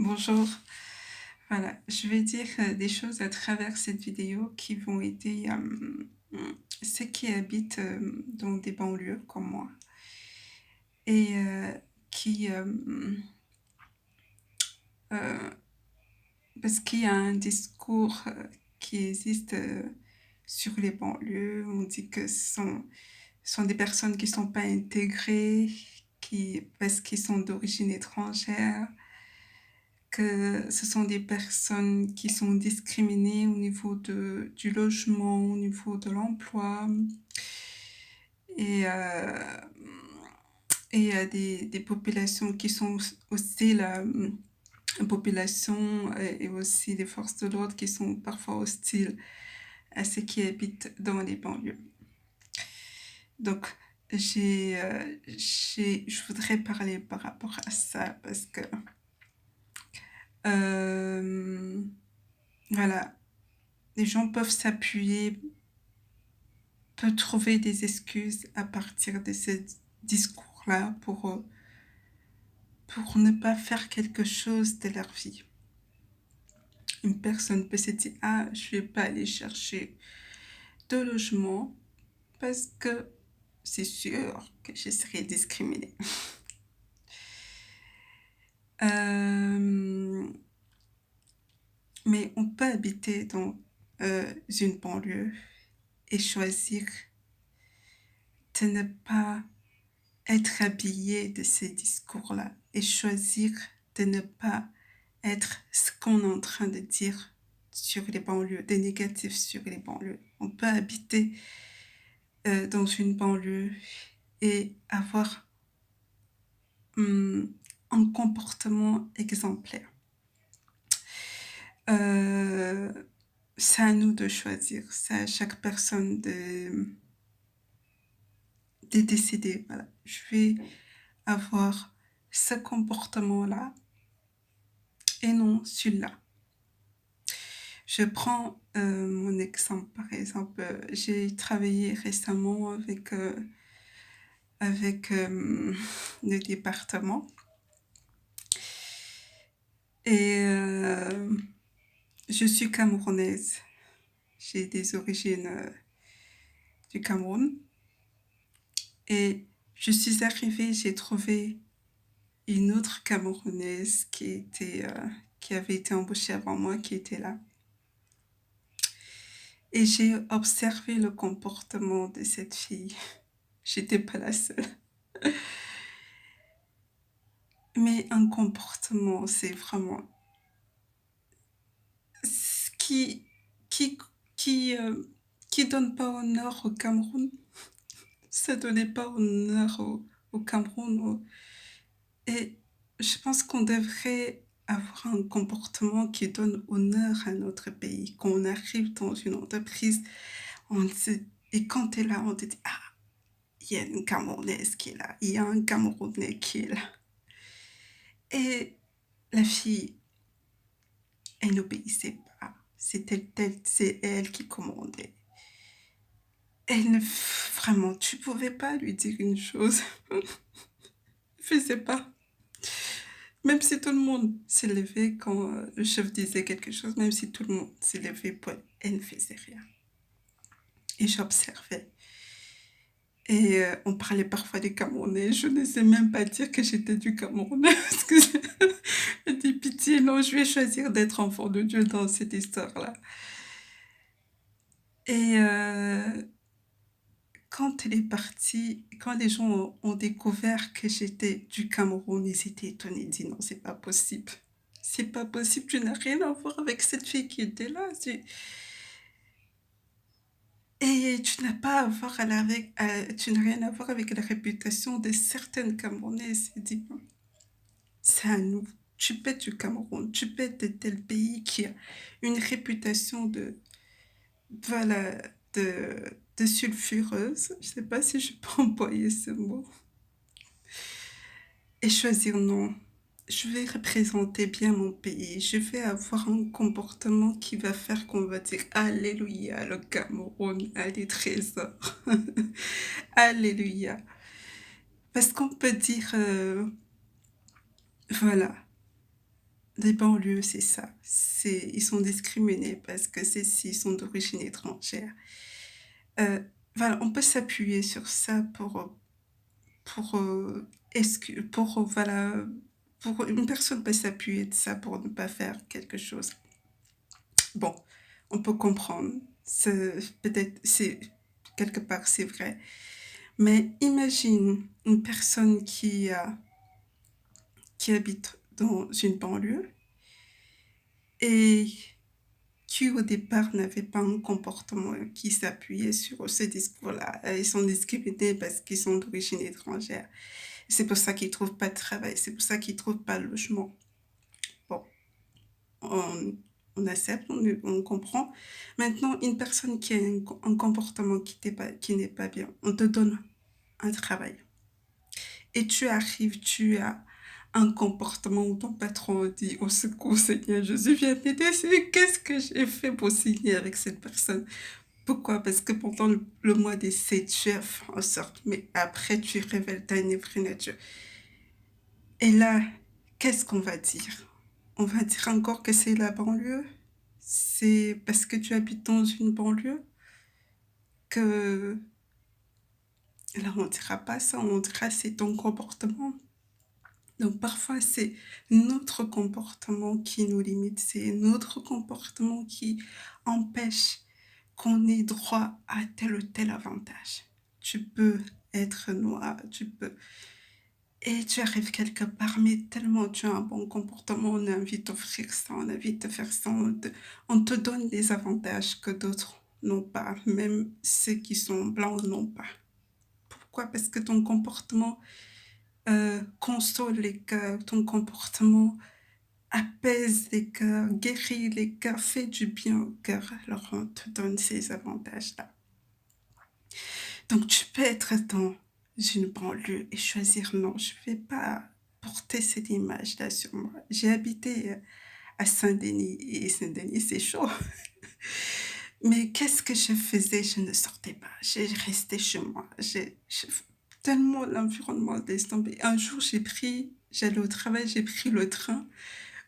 Bonjour. Voilà, je vais dire des choses à travers cette vidéo qui vont aider ceux qui habitent dans des banlieues comme moi et qui, euh, parce qu'il y a un discours qui existe sur les banlieues. On dit que ce sont des personnes qui ne sont pas intégrées, parce qu'ils sont d'origine étrangère, que ce sont des personnes qui sont discriminées au niveau du logement, au niveau de l'emploi. Et il y a des populations qui sont aussi la population et aussi des forces de l'ordre qui sont parfois hostiles à ceux qui habitent dans les banlieues. Donc, je voudrais parler par rapport à ça parce que, euh, voilà, les gens peuvent s'appuyer, peuvent trouver des excuses à partir de ce discours-là pour ne pas faire quelque chose de leur vie. Une personne peut se dire, ah, je ne vais pas aller chercher de logement parce que c'est sûr que je serai discriminée. Euh, mais on peut habiter dans une banlieue et choisir de ne pas être habillé de ces discours-là et choisir de ne pas être ce qu'on est en train de dire sur les banlieues, des négatifs sur les banlieues. On peut habiter dans une banlieue et avoir un comportement exemplaire. Euh, c'est à nous de choisir, c'est à chaque personne de décider. Voilà, je vais avoir ce comportement-là et non celui-là. Je prends mon exemple, par exemple, j'ai travaillé récemment avec le département et je suis camerounaise. J'ai des origines du Cameroun et je suis arrivée, j'ai trouvé une autre camerounaise qui avait été embauchée avant moi, qui était là. Et j'ai observé le comportement de cette fille. J'étais pas la seule. Mais un comportement, c'est vraiment ce qui, qui, euh, qui donne pas honneur au Cameroun. Ça donnait pas honneur au Cameroun. Et je pense qu'on devrait avoir un comportement qui donne honneur à notre pays. Quand on arrive dans une entreprise, et quand tu es là, on te dit, ah, il y a une Camerounaise qui est là, il y a un Camerounais qui est là. Et la fille, elle n'obéissait pas. C'est elle qui commandait. Elle ne, vraiment, tu pouvais pas lui dire une chose. Elle ne faisait pas. Même si tout le monde s'est levé quand le chef disait quelque chose, même si tout le monde s'est levé, elle ne faisait rien. Et j'observais. Et on parlait parfois du Camerounais. Je ne sais même pas dire que j'étais du Cameroun. Parce que je dis pitié, non, je vais choisir d'être enfant de Dieu dans cette histoire-là. Et quand elle est partie, quand les gens ont découvert que j'étais du Cameroun, ils étaient étonnés. Ils disent non, c'est pas possible. C'est pas possible, tu n'as rien à voir avec cette fille qui était là. Et tu n'as pas à voir tu n'as rien à voir avec la réputation de certaines Camerounaises. Il dit, c'est à nous. Tu peux être du Cameroun, tu peux être de tel pays qui a une réputation voilà, de sulfureuse. Je ne sais pas si je peux employer ce mot. Et choisir non. Je vais représenter bien mon pays. Je vais avoir un comportement qui va faire qu'on va dire Alléluia, le Cameroun a des trésors. Alléluia. Parce qu'on peut dire, voilà, les banlieues, c'est ça. Ils sont discriminés parce que s'ils sont d'origine étrangère. Euh, voilà, on peut s'appuyer sur ça pour, voilà, pour une personne peut s'appuyer de ça pour ne pas faire quelque chose. Bon, on peut comprendre. Peut-être, quelque part, c'est vrai. Mais imagine une personne qui habite dans une banlieue et qui au départ n'avait pas un comportement qui s'appuyait sur ce discours-là. Ils sont discriminés parce qu'ils sont d'origine étrangère. C'est pour ça qu'ils ne trouvent pas de travail, c'est pour ça qu'ils ne trouvent pas de logement. Bon, on, on accepte, on comprend. Maintenant, une personne qui a un comportement qui n'est pas bien, on te donne un travail. Et tu arrives, tu as un comportement où ton patron dit au secours Seigneur Jésus, viens m'aider. Qu'est-ce que j'ai fait pour signer avec cette personne? Pourquoi? Parce que pendant le mois d'essai, tu as fait en sorte, mais après tu révèles ta vraie nature. Et là, qu'est-ce qu'on va dire? On va dire encore que c'est la banlieue? C'est parce que tu habites dans une banlieue que... Là, on ne dira pas ça, on dira c'est ton comportement. Donc parfois, c'est notre comportement qui nous limite, c'est notre comportement qui empêche qu'on ait droit à tel ou tel avantage. Tu peux être noir, tu peux... Et tu arrives quelque part, mais tellement tu as un bon comportement, on a envie de t'offrir ça, on a envie de te faire ça, on te donne des avantages que d'autres n'ont pas, même ceux qui sont blancs n'ont pas. Pourquoi? Parce que ton comportement console les cœurs, ton comportement apaise les cœurs, guérit les cœurs, fait du bien au cœur. Alors on te donne ces avantages-là. Donc tu peux être dans une banlieue et choisir non, je ne vais pas porter cette image-là sur moi. J'ai habité à Saint-Denis et Saint-Denis c'est chaud. Mais qu'est-ce que je faisais? Je ne sortais pas. J'ai resté chez moi. Tellement l'environnement laisse tomber. Un jour, j'allais au travail, j'ai pris le train.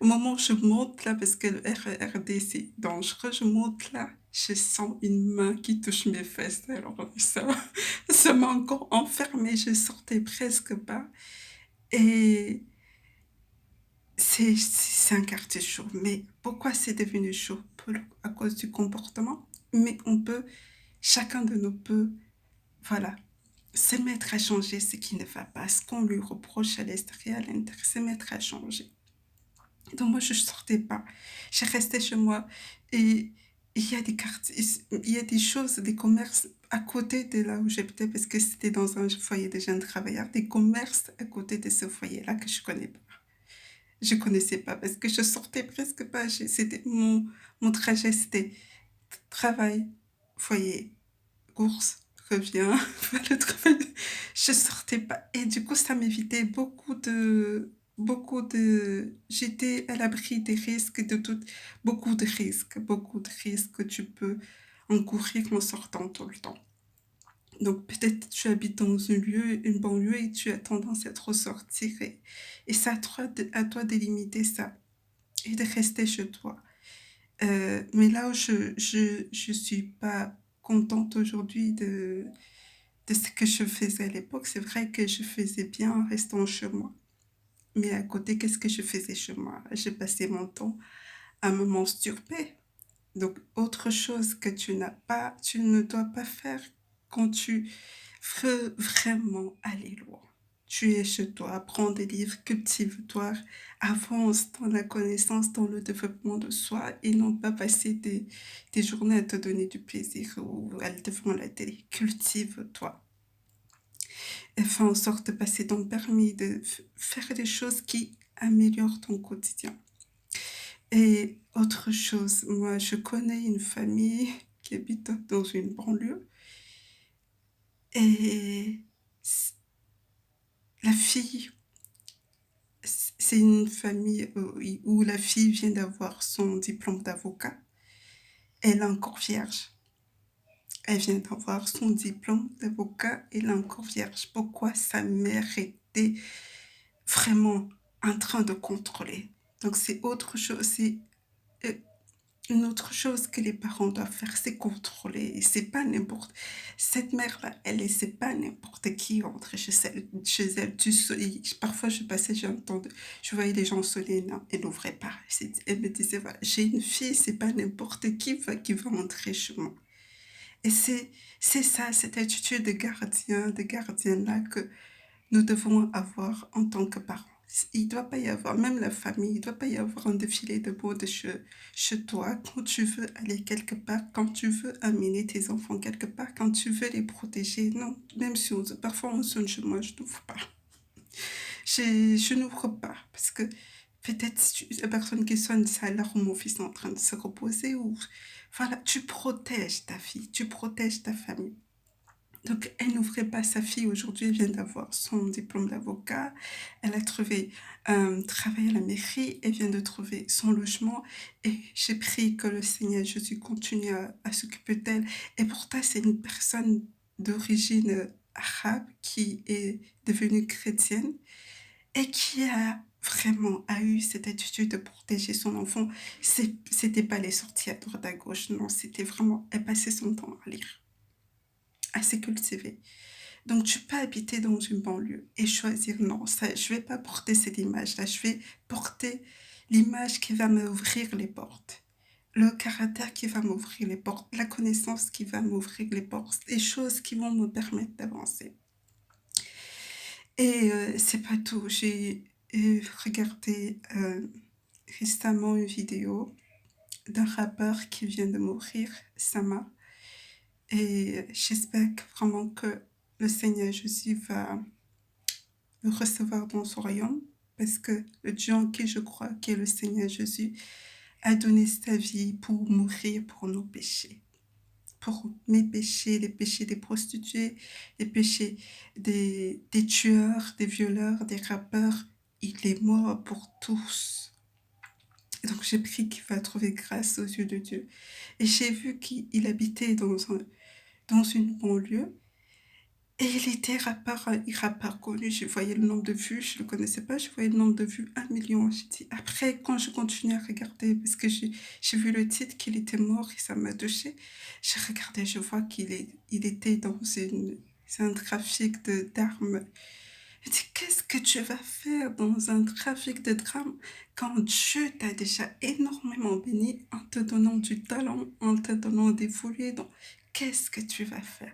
Au moment où je monte là, parce que le RERD c'est dangereux, je monte là, je sens une main qui touche mes fesses. Alors ça m'a encore enfermée, je sortais presque pas. Et c'est un quartier chaud. Mais pourquoi c'est devenu chaud? À cause du comportement. Mais chacun de nous peut, voilà, se mettre à changer ce qui ne va pas, ce qu'on lui reproche à l'extérieur, à l'intérieur, se mettre à changer. Donc moi, je ne sortais pas. Je restais chez moi et il y a des quartiers, il y a des choses, des commerces à côté de là où j'habitais parce que c'était dans un foyer de jeunes travailleurs, des commerces à côté de ce foyer-là que je connais pas. Je connaissais pas parce que je sortais presque pas. C'était mon trajet, c'était travail, foyer, course, reviens, le travail. Je sortais pas. Et du coup, ça m'évitait j'étais à l'abri des risques beaucoup de risques que tu peux encourir en sortant tout le temps. Donc peut-être tu habites dans une banlieue et tu as tendance à te ressortir et c'est à toi de limiter ça et de rester chez toi. Mais là où je suis pas contente aujourd'hui de ce que je faisais à l'époque, c'est vrai que je faisais bien en restant chez moi. Mais à côté, qu'est-ce que je faisais chez moi? Je passais mon temps à me masturber. Donc, autre chose que tu ne dois pas faire quand tu veux vraiment aller loin. Tu es chez toi, prends des livres, cultive-toi, avance dans la connaissance, dans le développement de soi et non pas passer des journées à te donner du plaisir ou à devant la télé. Cultive-toi. Et fais en sorte de passer ton permis, de faire des choses qui améliorent ton quotidien. Et autre chose, moi je connais une famille qui habite dans une banlieue et la fille, c'est une famille où la fille vient d'avoir son diplôme d'avocat. Elle est encore vierge. Elle vient d'avoir son diplôme d'avocat, elle est encore vierge. Pourquoi sa mère était vraiment en train de contrôler? Donc c'est autre chose, c'est euh, une autre chose que les parents doivent faire, c'est contrôler. Et c'est pas n'importe. Cette mère-là, elle laissait pas n'importe qui entrer chez elle. Parfois, je passais, je voyais les gens sonner, non, elle n'ouvrait pas. Elle me disait, voilà, j'ai une fille, c'est pas n'importe qui va entrer chez moi. Et c'est ça, cette attitude de gardien, de gardienne-là que nous devons avoir en tant que parents. Il ne doit pas y avoir, même la famille, il ne doit pas y avoir un défilé de mode chez toi quand tu veux aller quelque part, quand tu veux amener tes enfants quelque part, quand tu veux les protéger. Non, même si parfois on sonne chez moi, je n'ouvre pas. Je n'ouvre pas parce que peut-être la personne qui sonne, ça alarme mon fils en train de se reposer ou voilà, tu protèges ta fille, tu protèges ta famille. Donc, elle n'ouvrait pas sa fille. Aujourd'hui, elle vient d'avoir son diplôme d'avocat. Elle a trouvé un travail à la mairie. Elle vient de trouver son logement. Et j'ai pris que le Seigneur Jésus continue à s'occuper d'elle. Et pourtant, c'est une personne d'origine arabe qui est devenue chrétienne et qui a vraiment a eu cette attitude de protéger son enfant. C'était pas les sorties à droite à gauche, non, c'était vraiment, elle passait son temps à lire, à se cultiver. Donc, tu peux habiter dans une banlieue et choisir, non, ça, je vais pas porter cette image-là, je vais porter l'image qui va m'ouvrir les portes, le caractère qui va m'ouvrir les portes, la connaissance qui va m'ouvrir les portes, les choses qui vont me permettre d'avancer. Et c'est pas tout, j'ai regardé récemment une vidéo d'un rappeur qui vient de mourir, Sama, et j'espère vraiment que le Seigneur Jésus va le recevoir dans son royaume, parce que le Dieu en qui je crois, qui est le Seigneur Jésus, a donné sa vie pour mourir pour nos péchés. Pour mes péchés, les péchés des prostituées, les péchés des tueurs, des violeurs, des rappeurs. Il est mort pour tous. Donc j'ai pris qu'il va trouver grâce aux yeux de Dieu. Et j'ai vu qu'il habitait dans une banlieue. Et il était rappeur, il rappeur connu, je voyais le nombre de vues, je ne le connaissais pas, je voyais le nombre de vues, 1 million. J'ai dit, après, quand je continue à regarder, parce que j'ai vu le titre qu'il était mort et ça m'a touchée, j'ai regardé, je vois il était dans c'est un trafic d'armes. Je dis, qu'est-ce que tu vas faire dans un trafic de drames quand Dieu t'a déjà énormément béni en te donnant du talent, en te donnant des foulées, donc qu'est-ce que tu vas faire?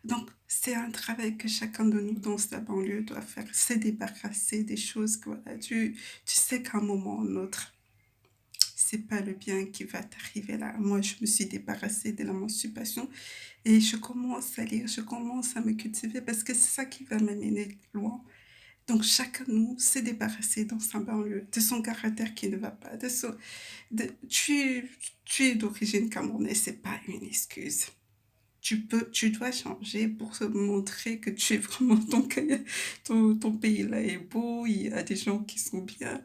Donc, c'est un travail que chacun de nous dans sa banlieue doit faire, c'est débarrasser des choses que voilà, tu sais qu'à un moment ou un autre, c'est pas le bien qui va t'arriver là. Moi, je me suis débarrassée de l'émancipation et je commence à lire, je commence à me cultiver parce que c'est ça qui va m'amener loin. Donc, chacun de nous s'est débarrassé dans sa banlieue de son caractère qui ne va pas, tu es d'origine camerounaise, c'est pas une excuse. Tu dois changer pour se montrer que tu es vraiment ton pays là est beau, il y a des gens qui sont bien.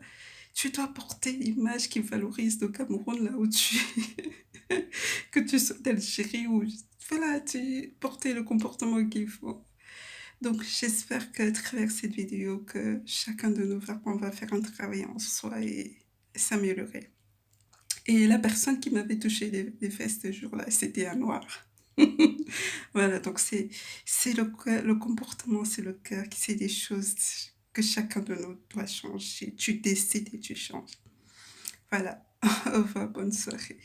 Tu dois porter l'image qui valorise le Cameroun là où tu es, que tu sois d'Algérie ou voilà, tu porter le comportement qu'il faut. Donc j'espère qu'à travers cette vidéo que chacun de nous on va faire un travail en soi et s'améliorer. Et la personne qui m'avait touché les fesses ce jour-là, c'était un noir. Voilà, donc c'est le comportement, c'est le cœur, c'est des choses que chacun de nous doit changer. Tu décides et tu changes. Voilà, au revoir, bonne soirée.